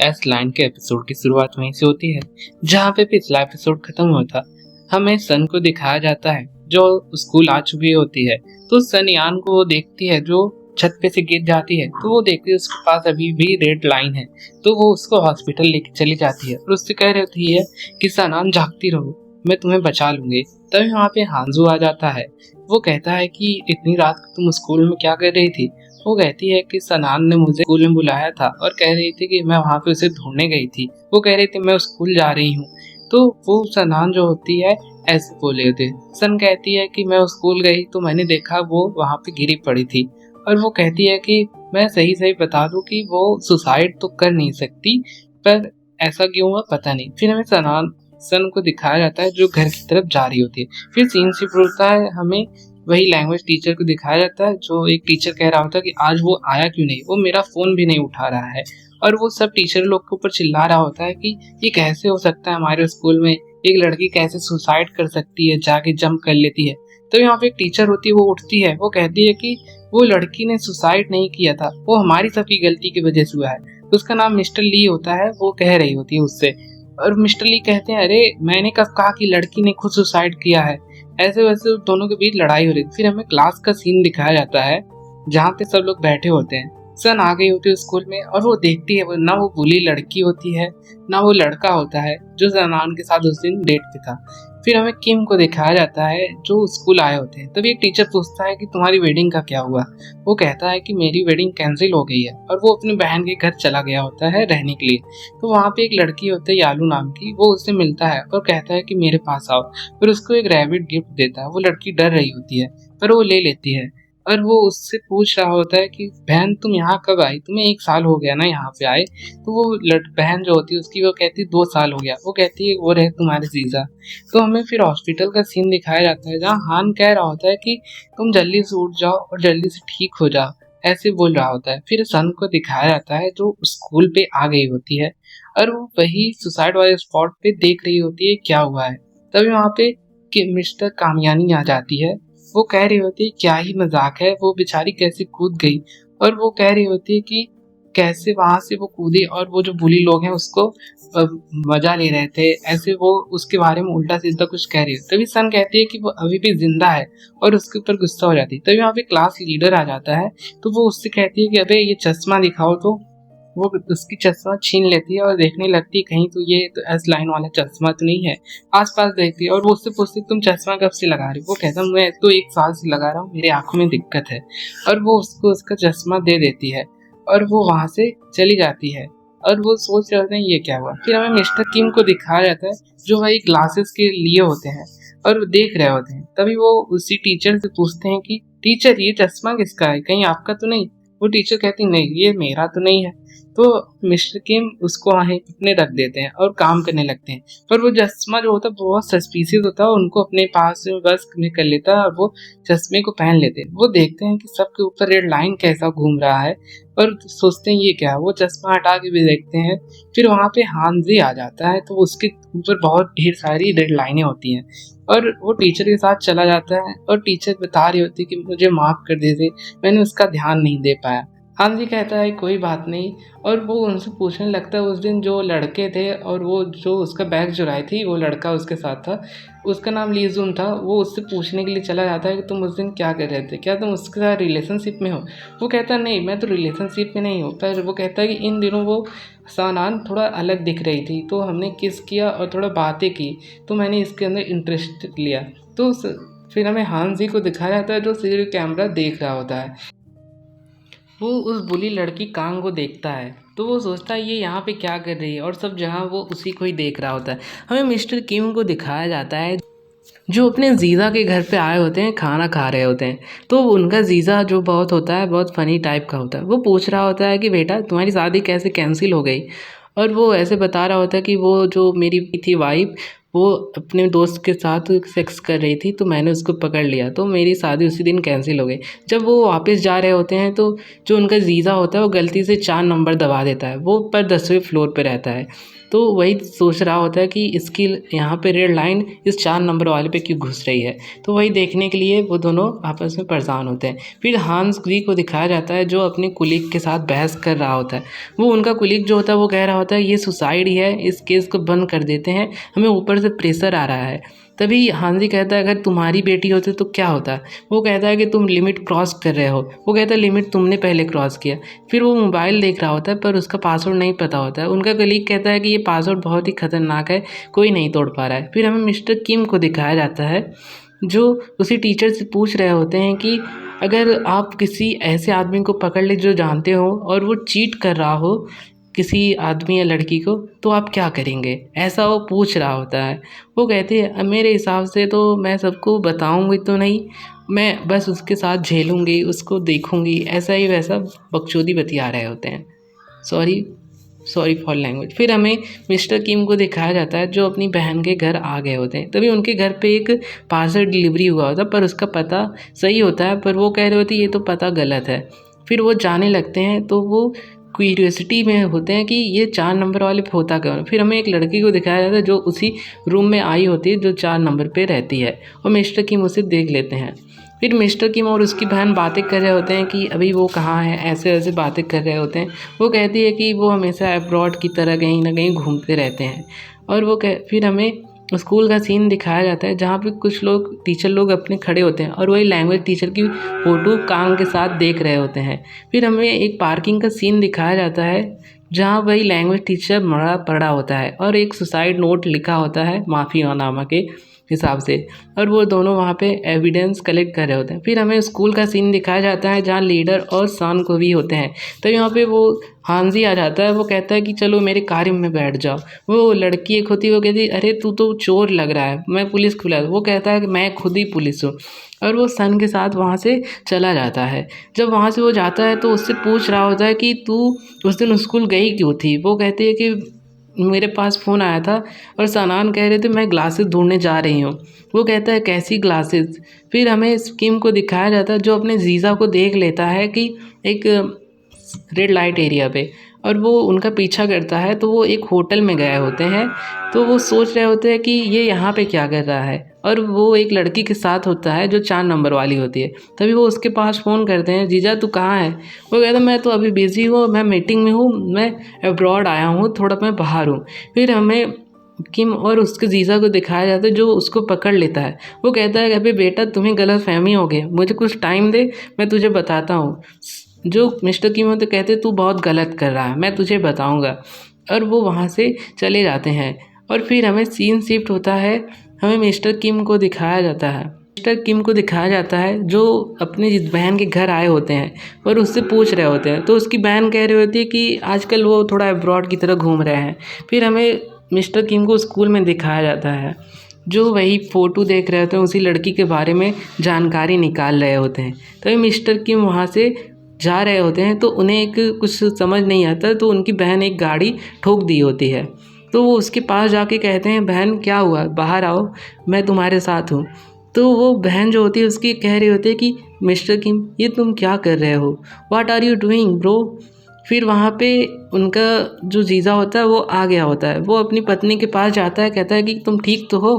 S line के episode की शुरुआत वहीं से होती है जहाँ पे पिछला एपिसोड खत्म हुआ था। हमें सन को दिखाया जाता है जो स्कूल आ चुकी होती है। तो सन यान को वो देखती है जो छत पे से गिर जाती है, तो वो देखती है उसके पास अभी भी रेड लाइन है। तो वो उसको हॉस्पिटल लेके चली जाती है और उससे कह रही होती है कि सनान जागती रहो, मैं तुम्हें बचा लूंगी। तभी वहाँ पे हांजू आ जाता है। वो कहता है कि इतनी रात को तुम स्कूल में क्या कर रही थी। वो कहती है कि सनान ने मुझे स्कूल में बुलाया था और कह रही थी कि मैं वहाँ पे उसे ढूंढने गई थी। वो कह रही थी मैं स्कूल जा रही हूँ। तो वो सनान जो होती है ऐसे बोले होते। सन कहती है कि मैं स्कूल गई तो मैंने देखा वो वहाँ पे गिरी पड़ी थी। और वो कहती है कि मैं सही सही बता दूं कि वो सुसाइड तो कर नहीं सकती, पर ऐसा क्यों हुआ पता नहीं। फिर हमें सन को दिखाया जाता है जो घर की तरफ जा रही होती है। फिर सीन शिफ्ट होता है, हमें वही लैंग्वेज टीचर को दिखाया जाता है जो एक टीचर कह रहा होता है कि आज वो आया क्यों नहीं, वो मेरा फोन भी नहीं उठा रहा है। और वो सब टीचर लोग के ऊपर चिल्ला रहा होता है कि ये कैसे हो सकता है, हमारे स्कूल में एक लड़की कैसे सुसाइड कर सकती है, जाके जंप कर लेती है। तो यहाँ पे एक टीचर होती है, वो उठती है, वो कहती है कि वो लड़की ने सुसाइड नहीं किया था, वो हमारी सबकी गलती की वजह से हुआ है। उसका नाम मिस्टर ली होता है। वो कह रही होती है उससे, और मिस्टर ली कहते हैं अरे मैंने कब कहा कि लड़की ने खुद सुसाइड किया है। ऐसे वैसे दोनों के बीच लड़ाई हो रही थी। फिर हमें क्लास का सीन दिखाया जाता है जहाँ पे सब लोग बैठे होते हैं। सन आ गई होती है स्कूल में और वो देखती है ना वो बुली लड़की होती है ना वो लड़का होता है जो सनान के साथ उस दिन डेट पे था। फिर हमें किम को दिखाया जाता है जो स्कूल आए होते हैं। तभी एक टीचर पूछता है कि तुम्हारी वेडिंग का क्या हुआ। वो कहता है कि मेरी वेडिंग कैंसिल हो गई है, और वो अपनी बहन के घर चला गया होता है रहने के लिए। तो वहाँ पे एक लड़की होती है यालू नाम की, वो उससे मिलता है और कहता है कि मेरे पास आओ। फिर उसको एक रैबिट गिफ्ट देता है। वो लड़की डर रही होती है पर वो ले लेती है। और वो उससे पूछ रहा होता है कि बहन तुम यहाँ कब आई, तुम्हें 1 साल हो गया ना यहाँ पे आए। तो वो बहन जो होती है उसकी, वो कहती है 2 साल हो गया। वो कहती है वो रहे तुम्हारे जीजा। तो हमें फिर हॉस्पिटल का सीन दिखाया जाता है जहाँ हान कह रहा होता है कि तुम जल्दी से उठ जाओ और जल्दी से ठीक हो जाओ, ऐसे बोल रहा होता है। फिर सन को दिखाया जाता है जो स्कूल पे आ गई होती है और वो वही सुसाइड वाले स्पॉट पे देख रही होती है क्या हुआ है। तभी वहाँ पे कि मिस्टर कामयानी आ जाती है। वो कह रही होती है क्या ही मजाक है, वो बेचारी कैसे कूद गई। और वो कह रही होती है कि कैसे वहां से वो कूदी और वो जो बुली लोग हैं उसको मजा ले रहे थे, ऐसे वो उसके बारे में उल्टा सीधा कुछ कह रही है। तभी सन कहती है कि वो अभी भी जिंदा है और उसके ऊपर गुस्सा हो जाती है। तभी वहाँ पे क्लास लीडर आ जाता है। तो वो उससे कहती है कि अबे ये चश्मा दिखाओ। तो वो उसकी चश्मा छीन लेती है और देखने लगती है कहीं तो ये तो एस लाइन वाला चश्मा तो नहीं है। आसपास देखती है और वो उससे पूछती तुम चश्मा कब से लगा रही हो। वो कहता मैं तो 1 साल से लगा रहा हूँ, मेरी आंखों में दिक्कत है। और वो उसको उसका चश्मा दे देती है और वो वहां से चली जाती है। और वो सोच रहे होते हैं ये क्या हुआ। फिर हमें मिस्टर किम को दिखाया जाता है जो भाई ग्लासेस के लिए होते हैं और वो देख रहे होते हैं। तभी वो उसी टीचर से पूछते हैं कि टीचर ये चश्मा किसका है, कहीं आपका तो नहीं। वो टीचर कहती नहीं ये मेरा तो नहीं है। तो मिस्टर किम उसको वहीं अपने रख देते हैं और काम करने लगते हैं। पर वो चश्मा जो होता है बहुत सस्पिशियस होता है, उनको अपने पास बस में कर लेता है और वो चश्मे को पहन लेते हैं। वो देखते हैं कि सबके ऊपर रेड लाइन कैसा घूम रहा है और सोचते हैं ये क्या है। वो चश्मा हटा के भी देखते हैं। फिर वहाँ पे हांजी आ जाता है तो उसके ऊपर बहुत ढेर सारी रेड लाइनें होती हैं और वो टीचर के साथ चला जाता है और टीचर बता रही होती है कि मुझे माफ कर दीजिए, मैंने उसका ध्यान नहीं दे पाया। हांजी कहता है कोई बात नहीं। और वो उनसे पूछने लगता है उस दिन जो लड़के थे और वो जो उसका बैग चुराई थी, वो लड़का उसके साथ था, उसका नाम लीजुन था। वो उससे पूछने के लिए चला जाता है कि तुम उस दिन क्या कर रहे थे, क्या तुम उसके साथ रिलेशनशिप में हो। वो कहता है नहीं मैं तो रिलेशनशिप में नहीं हूँ। पर वो कहता है कि इन दिनों वो सानान थोड़ा अलग दिख रही थी तो हमने किस किया और थोड़ा बातें की, तो मैंने इसके अंदर इंटरेस्ट लिया। तो फिर हमें हांजी को दिखाया जाता है जो सीसीटीवी कैमरा देख रहा होता है। वो उस बुली लड़की कांग को देखता है तो वो सोचता है ये यहाँ पे क्या कर रही है, और सब जगह वो उसी को ही देख रहा होता है। हमें मिस्टर किम को दिखाया जाता है जो अपने जीजा के घर पे आए होते हैं, खाना खा रहे होते हैं। तो उनका जीजा जो बहुत होता है, बहुत फनी टाइप का होता है, वो पूछ रहा होता है कि बेटा तुम्हारी शादी कैसे कैंसिल हो गई। और वो ऐसे बता रहा होता है कि वो जो मेरी थी वाइफ, वो अपने दोस्त के साथ सेक्स कर रही थी, तो मैंने उसको पकड़ लिया, तो मेरी शादी उसी दिन कैंसिल हो गई। जब वो वापस जा रहे होते हैं तो जो उनका जीजा होता है वो गलती से 4 नंबर दबा देता है, वो पर 10वें फ्लोर पे रहता है। तो वही सोच रहा होता है कि इसकी यहाँ पे रेड लाइन इस 4 नंबर वाले पे क्यों घुस रही है। तो वही देखने के लिए वो दोनों आपस में परेशान होते हैं। फिर हांस जी को दिखाया जाता है जो अपने कुलीग के साथ बहस कर रहा होता है। वो उनका कुलीग जो होता है वो कह रहा होता है ये सुसाइड ही है, इस केस को बंद कर देते हैं, हमें ऊपर से प्रेशर आ रहा है। तभी हांजी कहता है अगर तुम्हारी बेटी होती तो क्या होता। वो कहता है कि तुम लिमिट क्रॉस कर रहे हो। वो कहता है लिमिट तुमने पहले क्रॉस किया। फिर वो मोबाइल देख रहा होता है पर उसका पासवर्ड नहीं पता होता है। उनका कलीग कहता है कि ये पासवर्ड बहुत ही खतरनाक है, कोई नहीं तोड़ पा रहा है। फिर हमें मिस्टर किम को दिखाया जाता है जो उसी टीचर से पूछ रहे होते हैं कि अगर आप किसी ऐसे आदमी को पकड़ ले जो जानते हो और वो चीट कर रहा हो किसी आदमी या लड़की को, तो आप क्या करेंगे, ऐसा वो पूछ रहा होता है। वो कहते हैं मेरे हिसाब से तो मैं सबको बताऊंगी तो नहीं, मैं बस उसके साथ झेलूंगी, उसको देखूंगी, ऐसा ही वैसा बकचोदी बतिया रहे होते हैं। Sorry sorry for language. फिर हमें मिस्टर किम को दिखाया जाता है जो अपनी बहन के घर आ गए होते हैं। तभी उनके घर पे एक पार्सल डिलीवरी हुआ होता है पर उसका पता सही होता है, पर वो कह रहे होते ये तो पता गलत है। फिर वो जाने लगते हैं तो वो क्यूरियोसिटी में होते हैं कि ये 4 नंबर वाले पे होता क्या है। फिर हमें एक लड़की को दिखाया जाता है जो उसी रूम में आई होती है जो 4 नंबर पे रहती है, और मिस्टर किम उसे देख लेते हैं। फिर मिस्टर किम और उसकी बहन बातें कर रहे होते हैं कि अभी वो कहाँ है, ऐसे ऐसे बातें कर रहे होते हैं। वो कहती है कि वो हमेशा अब्रॉड की तरह कहीं ना कहीं घूमते रहते हैं। और फिर हमें स्कूल का सीन दिखाया जाता है जहाँ पे कुछ लोग टीचर लोग अपने खड़े होते हैं और वही लैंग्वेज टीचर की फ़ोटो काम के साथ देख रहे होते हैं। फिर हमें एक पार्किंग का सीन दिखाया जाता है जहाँ वही लैंग्वेज टीचर मरा पड़ा होता है और एक सुसाइड नोट लिखा होता है माफ़ीनामा के हिसाब से, और वो दोनों वहाँ पे एविडेंस कलेक्ट कर रहे होते हैं। फिर हमें स्कूल का सीन दिखाया जाता है जहाँ लीडर और सान को भी होते हैं। तो यहाँ पे वो हांजी आ जाता है, वो कहता है कि चलो मेरे कार में बैठ जाओ। वो लड़की एक होती है, वो कहती है अरे तू तो चोर लग रहा है, मैं पुलिस को बुला। वो कहता है कि मैं खुद ही पुलिस हूँ, और वो सन के साथ वहाँ से चला जाता है। जब वहाँ से वो जाता है तो उससे पूछ रहा होता है कि तू उस दिन स्कूल गई क्यों थी। वो कहती है कि मेरे पास फ़ोन आया था और सनान कह रहे थे मैं ग्लासेस ढूंढने जा रही हूँ। वो कहता है कैसी ग्लासेस। फिर हमें स्कीम को दिखाया जाता है जो अपने जीजा को देख लेता है कि एक रेड लाइट एरिया पे, और वो उनका पीछा करता है। तो वो एक होटल में गए होते हैं, तो वो सोच रहे होते हैं कि ये यहाँ पे क्या कर रहा है, और वो एक लड़की के साथ होता है जो 4 नंबर वाली होती है। तभी वो उसके पास फ़ोन करते हैं, जीजा तू कहाँ है। वो कहता है मैं तो अभी बिज़ी हूँ, मैं मीटिंग में हूँ, मैं अब्रॉड आया हूँ, थोड़ा मैं बाहर हूँ। फिर हमें किम और उसके जीजा को दिखाया जाता है जो उसको पकड़ लेता है। वो कहता है अबे बेटा तुम्हें गलतफहमी हो गई, मुझे कुछ टाइम दे, मैं तुझे बताता हूँ। जो मिस्टर किम होते कहते तू बहुत गलत कर रहा है, मैं तुझे बताऊँगा। और वो वहाँ से चले जाते हैं। और फिर हमें सीन शिफ्ट होता है, हमें मिस्टर किम को दिखाया जाता है। मिस्टर किम को दिखाया जाता है जो अपनी बहन के घर आए होते हैं और उससे पूछ रहे होते हैं। तो उसकी बहन कह रही होती है कि आजकल वो थोड़ा अब्रॉड की तरह घूम रहे हैं। फिर हमें मिस्टर किम को स्कूल में दिखाया जाता है जो वही फ़ोटो देख रहे होते हैं, उसी लड़की के बारे में जानकारी निकाल रहे होते हैं। तभी मिस्टर किम वहाँ से जा रहे होते हैं तो उन्हें एक कुछ समझ नहीं आता, तो उनकी बहन एक गाड़ी ठोक दी होती है। तो वो उसके पास जाके कहते हैं बहन क्या हुआ, बाहर आओ, मैं तुम्हारे साथ हूँ। तो वो बहन जो होती है उसकी कह रही होती है कि मिस्टर किम ये तुम क्या कर रहे हो, what are you doing bro. फिर वहाँ पे उनका जो जीजा होता है वो आ गया होता है। वो अपनी पत्नी के पास जाता है, कहता है कि तुम ठीक तो हो।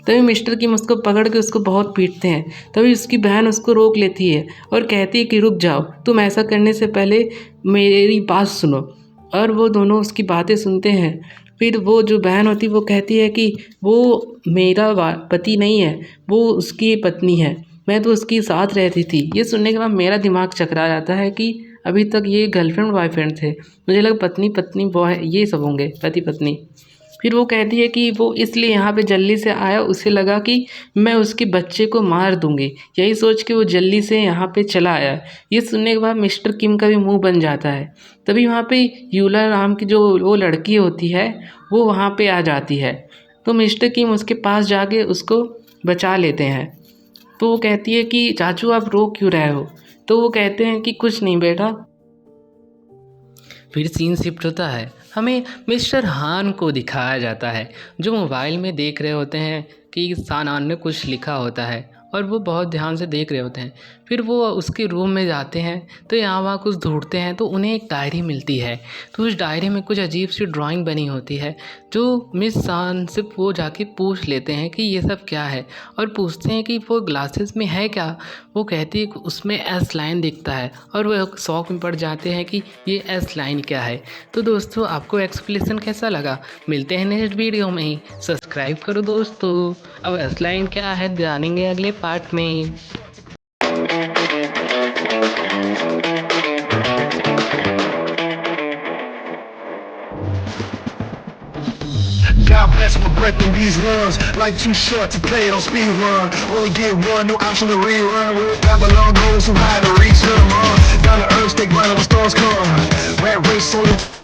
तभी मिस्टर किम उसको पकड़ के उसको बहुत पीटते हैं। तभी उसकी बहन उसको रोक लेती है और कहती है कि रुक जाओ, तुम ऐसा करने से पहले मेरी बात सुनो। और वो दोनों उसकी बातें सुनते हैं। फिर वो जो बहन होती है वो कहती है कि वो मेरा पति नहीं है, वो उसकी पत्नी है, मैं तो उसके साथ रहती थी। ये सुनने के बाद मेरा दिमाग चकरा जाता है कि अभी तक ये गर्लफ्रेंड बॉयफ्रेंड थे, मुझे लगा पत्नी पत्नी बॉय ये सब होंगे, पति पत्नी। फिर वो कहती है कि वो इसलिए यहाँ पे जल्दी से आया, उसे लगा कि मैं उसके बच्चे को मार दूंगी, यही सोच के वो जल्दी से यहाँ पे चला आया। ये सुनने के बाद मिस्टर किम का भी मुंह बन जाता है। तभी वहाँ पे यूला नाम की जो वो लड़की होती है वो वहाँ पे आ जाती है। तो मिस्टर किम उसके पास जाके उसको बचा लेते हैं। तो वो कहती है कि चाचू आप रो क्यों रहे हो। तो वो कहते हैं कि कुछ नहीं बेटा, फिर सीन शिफ्ट होता है, हमें मिस्टर हान को दिखाया जाता है जो मोबाइल में देख रहे होते हैं कि सानान ने कुछ लिखा होता है और वो बहुत ध्यान से देख रहे होते हैं। फिर वो उसके रूम में जाते हैं तो यहाँ वहाँ कुछ ढूंढते हैं तो उन्हें एक डायरी मिलती है। तो उस डायरी में कुछ अजीब सी ड्राइंग बनी होती है जो मिस सान से वो जाके पूछ लेते हैं कि ये सब क्या है और पूछते हैं कि वो ग्लासेस में है क्या। वो कहती है कि उसमें एस लाइन दिखता है और वो शौक में पड़ जाते हैं कि ये एस लाइन क्या है। तो दोस्तों आपको एक्सप्लेनेशन कैसा लगा? मिलते हैं नेक्स्ट वीडियो में ही। सब्सक्राइब करो दोस्तों। अब एस लाइन क्या है जानेंगे अगले पार्ट में। God bless my breath in these runs. Life too short to play it on speed run. Only get one, no option to rerun. Babylon goes so high to reach them. Down to earth, take right on the stars come. Rat race on the